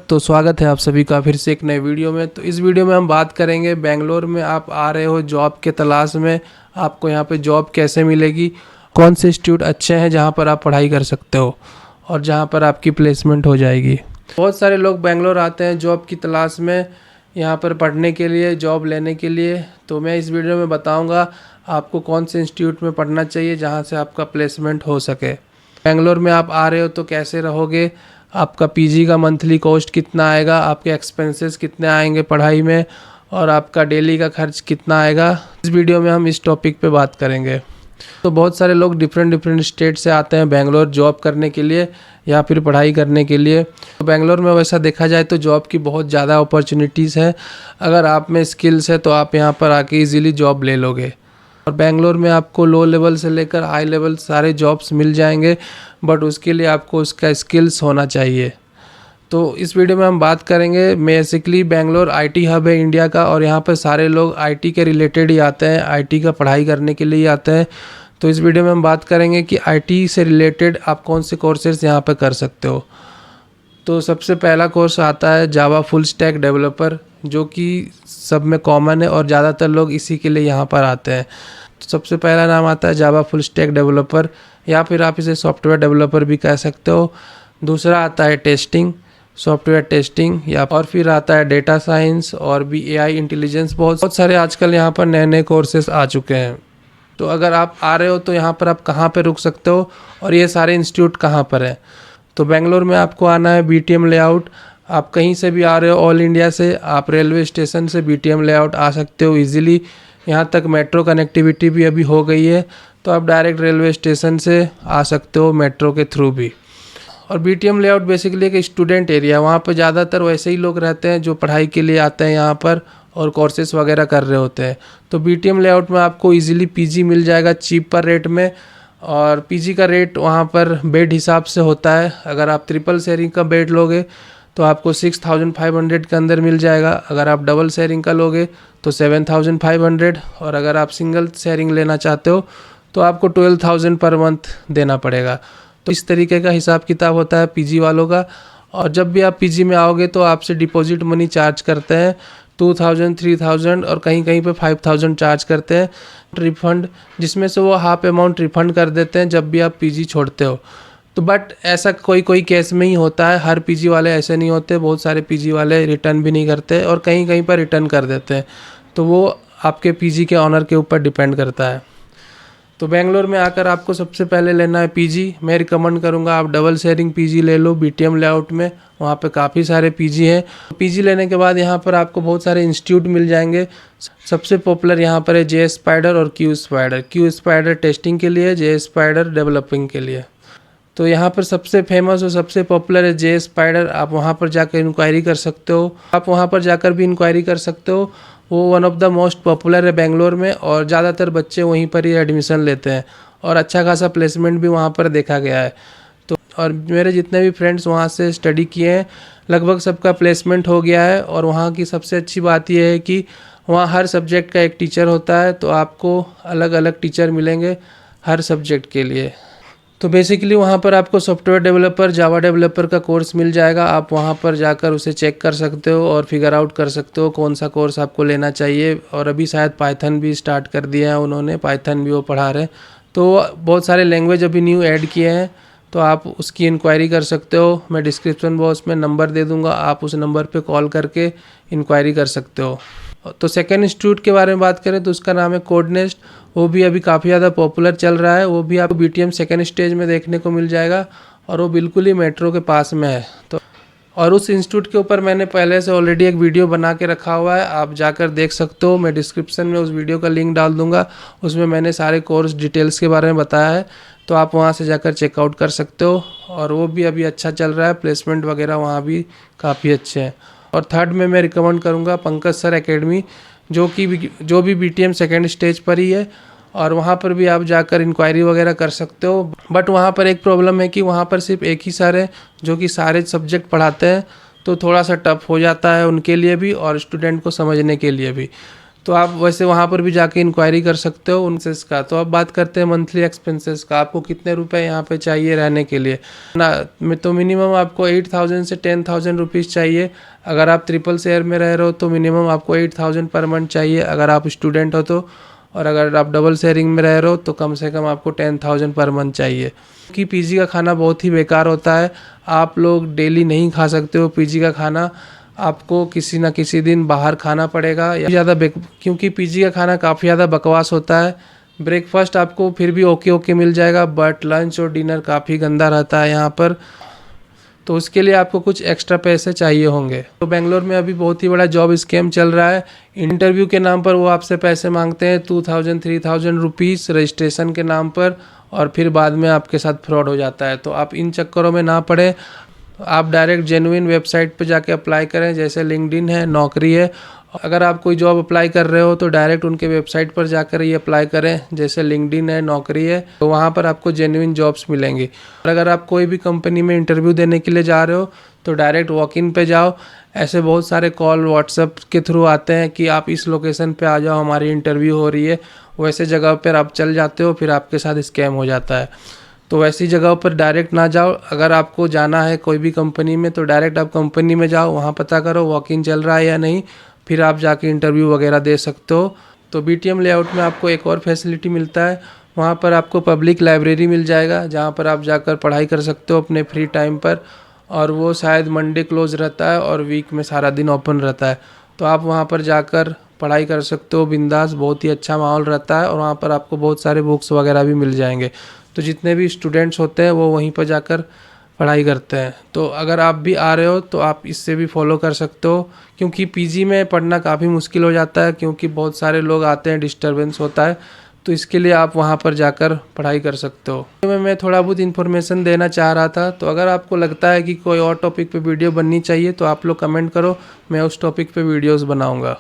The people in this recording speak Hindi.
तो स्वागत है आप सभी का फिर से एक नए वीडियो में। तो इस वीडियो में हम बात करेंगे बेंगलोर में आप आ रहे हो जॉब के तलाश में, आपको यहाँ पे जॉब कैसे मिलेगी, कौन से इंस्टीट्यूट अच्छे हैं जहाँ पर आप पढ़ाई कर सकते हो और जहाँ पर आपकी प्लेसमेंट हो जाएगी। बहुत सारे लोग बेंगलोर आते हैं जॉब की तलाश में, यहाँ पर पढ़ने के लिए, जॉब लेने के लिए। तो मैं इस वीडियो में बताऊँगा आपको कौन से इंस्टीट्यूट में पढ़ना चाहिए जहाँ से आपका प्लेसमेंट हो सके। बेंगलोर में आप आ रहे हो तो कैसे रहोगे, आपका पीजी का मंथली कॉस्ट कितना आएगा, आपके एक्सपेंसेस कितने आएंगे पढ़ाई में, और आपका डेली का खर्च कितना आएगा। इस वीडियो में हम इस टॉपिक पे बात करेंगे। तो बहुत सारे लोग डिफरेंट स्टेट से आते हैं बेंगलोर जॉब करने के लिए या फिर पढ़ाई करने के लिए। तो बेंगलोर में वैसा देखा जाए तो जॉब की बहुत ज़्यादा अपॉर्चुनिटीज़ है। अगर आप में स्किल्स है तो आप यहाँ पर आके इजीली जॉब ले लोगे। और बेंगलोर में आपको लो लेवल से लेकर हाई लेवल सारे जॉब्स मिल जाएंगे, बट उसके लिए आपको उसका स्किल्स होना चाहिए। तो इस वीडियो में हम बात करेंगे, बेसिकली बेंगलोर आईटी हब है इंडिया का, और यहाँ पर सारे लोग आईटी के रिलेटेड ही आते हैं, आईटी का पढ़ाई करने के लिए ही आते हैं। तो इस वीडियो में हम बात करेंगे कि आईटी से रिलेटेड आप कौन से कोर्सेज यहाँ पर कर सकते हो। तो सबसे पहला कोर्स आता है जावा फुल स्टैक डेवलपर, जो कि सब में कॉमन है और ज़्यादातर लोग इसी के लिए यहाँ पर आते हैं। तो सबसे पहला नाम आता है जावा फुल स्टैक डेवलपर, या फिर आप इसे सॉफ्टवेयर डेवलपर भी कह सकते हो। दूसरा आता है टेस्टिंग, सॉफ्टवेयर टेस्टिंग, या और फिर आता है डेटा साइंस और भी एआई इंटेलिजेंस। बहुत सारे आजकल यहाँ पर नए नए कोर्सेज आ चुके हैं। तो अगर आप आ रहे हो तो यहाँ पर आप कहाँ पर रुक सकते हो और ये सारे इंस्टीट्यूट कहाँ पर हैं। तो बेंगलोर में आपको आना है बीटीएम लेआउट। आप कहीं से भी आ रहे हो ऑल इंडिया से, आप रेलवे स्टेशन से बीटीएम लेआउट आ सकते हो इजीली। यहाँ तक मेट्रो कनेक्टिविटी भी अभी हो गई है, तो आप डायरेक्ट रेलवे स्टेशन से आ सकते हो मेट्रो के थ्रू भी। और बीटीएम लेआउट बेसिकली एक स्टूडेंट एरिया, वहाँ पर ज़्यादातर वैसे ही लोग रहते हैं जो पढ़ाई के लिए आते हैं यहाँ पर और कोर्सेज वगैरह कर रहे होते हैं। तो बीटीएम लेआउट में आपको इजीली पीजी मिल जाएगा चीपर रेट में, और पीजी का रेट वहाँ पर बेड हिसाब से होता है। अगर आप ट्रिपल शेयरिंग का बेड लोगे तो आपको 6500 के अंदर मिल जाएगा। अगर आप डबल शेयरिंग का लोगे तो 7500, और अगर आप सिंगल शेयरिंग लेना चाहते हो तो आपको 12000 पर मंथ देना पड़ेगा। तो इस तरीके का हिसाब किताब होता है पीजी वालों का। और जब भी आप पीजी में आओगे तो आपसे डिपॉजिट मनी चार्ज करते हैं 2000, 3000 और कहीं कहीं पे 5000 चार्ज करते हैं रिफ़ंड, जिसमें से वो हाफ अमाउंट रिफ़ंड कर देते हैं जब भी आप पीजी छोड़ते हो। तो बट ऐसा कोई केस में ही होता है, हर पीजी वाले ऐसे नहीं होते। बहुत सारे पीजी वाले रिटर्न भी नहीं करते और कहीं कहीं पर रिटर्न कर देते हैं। तो वो आपके पीजी के ऑनर के ऊपर डिपेंड करता है। तो बेंगलोर में आकर आपको सबसे पहले लेना है पीजी। मैं रिकमेंड करूँगा आप डबल शेयरिंग पीजी ले लो बीटीएम लेआउट में, वहाँ पे काफ़ी सारे पीजी हैं। पीजी लेने के बाद यहाँ पर आपको बहुत सारे इंस्टीट्यूट मिल जाएंगे। सबसे पॉपुलर यहाँ पर है जे स्पाइडर और Q spider. Q spider testing के लिए, जे स्पाइडर डेवलपिंग के लिए। तो यहाँ पर सबसे फेमस और सबसे पॉपुलर है जे स्पाइडर। आप वहाँ पर जाकर इंक्वायरी कर सकते हो, आप वहाँ पर जाकर भी इंक्वायरी कर सकते हो। वो one of the most popular है बेंगलोर में, और ज़्यादातर बच्चे वहीं पर ही एडमिशन लेते हैं और अच्छा खासा प्लेसमेंट भी वहाँ पर देखा गया है। तो और मेरे जितने भी फ्रेंड्स वहाँ से स्टडी किए हैं लगभग सबका प्लेसमेंट हो गया है। और वहाँ की सबसे अच्छी बात यह है कि वहाँ हर सब्जेक्ट का एक टीचर होता है, तो आपको अलग अलग टीचर मिलेंगे हर सब्जेक्ट के लिए। तो बेसिकली वहाँ पर आपको सॉफ्टवेयर डेवलपर, जावा डेवलपर का कोर्स मिल जाएगा। आप वहाँ पर जाकर उसे चेक कर सकते हो और फिगर आउट कर सकते हो कौन सा कोर्स आपको लेना चाहिए। और अभी शायद पाइथन भी स्टार्ट कर दिया है उन्होंने, पाइथन भी वो पढ़ा रहे हैं। तो बहुत सारे लैंग्वेज अभी न्यू ऐड किए हैं, तो आप उसकी इंक्वायरी कर सकते हो। मैं डिस्क्रिप्शन बॉक्स में नंबर दे दूँगा, आप उस नंबर पर कॉल करके इंक्वायरी कर सकते हो। तो सेकेंड इंस्टीट्यूट के बारे में बात करें तो उसका नाम है कोडनेस्ट। वो भी अभी काफ़ी ज़्यादा पॉपुलर चल रहा है। वो भी आपको बीटीएम सेकेंड स्टेज में देखने को मिल जाएगा, और वो बिल्कुल ही मेट्रो के पास में है। तो और उस इंस्टीट्यूट के ऊपर मैंने पहले से ऑलरेडी एक वीडियो बना के रखा हुआ है, आप जाकर देख सकते हो। मैं डिस्क्रिप्शन में उस वीडियो का लिंक डाल दूंगा, उसमें मैंने सारे कोर्स डिटेल्स के बारे में बताया है, तो आप वहाँ से जाकर चेकआउट कर सकते हो। और वो भी अभी अच्छा चल रहा है, प्लेसमेंट वगैरह वहाँ भी काफ़ी अच्छे हैं। और थर्ड में मैं रिकमेंड करूँगा पंकज सर एकेडमी, जो भी बीटीएम सेकेंड स्टेज पर ही है, और वहाँ पर भी आप जाकर इंक्वायरी वगैरह कर सकते हो। बट वहाँ पर एक प्रॉब्लम है कि वहाँ पर सिर्फ एक ही सर है जो कि सारे सब्जेक्ट पढ़ाते हैं, तो थोड़ा सा टफ हो जाता है उनके लिए भी और स्टूडेंट को समझने के लिए भी। तो आप वैसे वहाँ पर भी जाके इंक्वायरी कर सकते हो उनसे इसका। तो अब बात करते हैं मंथली एक्सपेंसेस का, आपको कितने रुपए यहाँ पे चाहिए रहने के लिए ना। तो मिनिमम आपको 8,000 से 10,000 रुपीज़ चाहिए। अगर आप ट्रिपल शेयर में रह रहे हो तो मिनिमम आपको 8,000 पर मंथ चाहिए अगर आप स्टूडेंट हो तो, और अगर आप डबल शेयरिंग में रह रहे हो तो कम से कम आपको 10,000 पर मंथ चाहिए। कि पीजी का खाना बहुत ही बेकार होता है, आप लोग डेली नहीं खा सकते हो पीजी का खाना, आपको किसी ना किसी दिन बाहर खाना पड़ेगा या ज़्यादा क्योंकि पीजी का खाना काफ़ी ज़्यादा बकवास होता है। ब्रेकफास्ट आपको फिर भी ओके ओके मिल जाएगा, बट लंच और डिनर काफ़ी गंदा रहता है यहाँ पर, तो उसके लिए आपको कुछ एक्स्ट्रा पैसे चाहिए होंगे। तो बेंगलोर में अभी बहुत ही बड़ा जॉब स्कैम चल रहा है। इंटरव्यू के नाम पर वो आपसे पैसे मांगते हैं 2,000 3,000 रुपीज़ रजिस्ट्रेशन के नाम पर, और फिर बाद में आपके साथ फ्रॉड हो जाता है। तो आप इन चक्करों में ना पड़े, आप डायरेक्ट जेन्युइन वेबसाइट पर जाके अप्लाई करें, जैसे लिंक्डइन है, नौकरी है। अगर आप कोई जॉब अप्लाई कर रहे हो तो डायरेक्ट उनके वेबसाइट पर जाकर ही अप्लाई करें, जैसे लिंक्डइन है, नौकरी है, तो वहाँ पर आपको जेन्युइन जॉब्स मिलेंगी। और अगर आप कोई भी कंपनी में इंटरव्यू देने के लिए जा रहे हो तो डायरेक्ट वॉक इन पे जाओ। ऐसे बहुत सारे कॉल व्हाट्सएप के थ्रू आते हैं कि आप इस लोकेशन पे आ जाओ, हमारी इंटरव्यू हो रही है, वैसे जगह पर आप चल जाते हो, फिर आपके साथ स्कैम हो जाता है। तो वैसी जगहों पर डायरेक्ट ना जाओ। अगर आपको जाना है कोई भी कंपनी में तो डायरेक्ट आप कंपनी में जाओ, वहाँ पता करो वॉक इन चल रहा है या नहीं, फिर आप जाके इंटरव्यू वगैरह दे सकते हो। तो बीटीएम लेआउट में आपको एक और फैसिलिटी मिलता है, वहाँ पर आपको पब्लिक लाइब्रेरी मिल जाएगा, जहाँ पर आप जाकर पढ़ाई कर सकते हो अपने फ्री टाइम पर, और वो शायद मंडे क्लोज रहता है और वीक में सारा दिन ओपन रहता है। तो आप वहाँ पर जाकर पढ़ाई कर सकते हो बिंदास, बहुत ही अच्छा माहौल रहता है, और वहाँ पर आपको बहुत सारे बुक्स वगैरह भी मिल जाएंगे। तो जितने भी स्टूडेंट्स होते हैं वो वहीं पर जाकर पढ़ाई करते हैं। तो अगर आप भी आ रहे हो तो आप इससे भी फॉलो कर सकते हो, क्योंकि पीजी में पढ़ना काफ़ी मुश्किल हो जाता है, क्योंकि बहुत सारे लोग आते हैं, डिस्टरबेंस होता है। तो इसके लिए आप वहाँ पर जाकर पढ़ाई कर सकते हो। मैं थोड़ा बहुत इन्फॉर्मेशन देना चाह रहा था। तो अगर आपको लगता है कि कोई और टॉपिक पे वीडियो बननी चाहिए तो आप लोग कमेंट करो, मैं उस टॉपिक पे वीडियोस बनाऊंगा।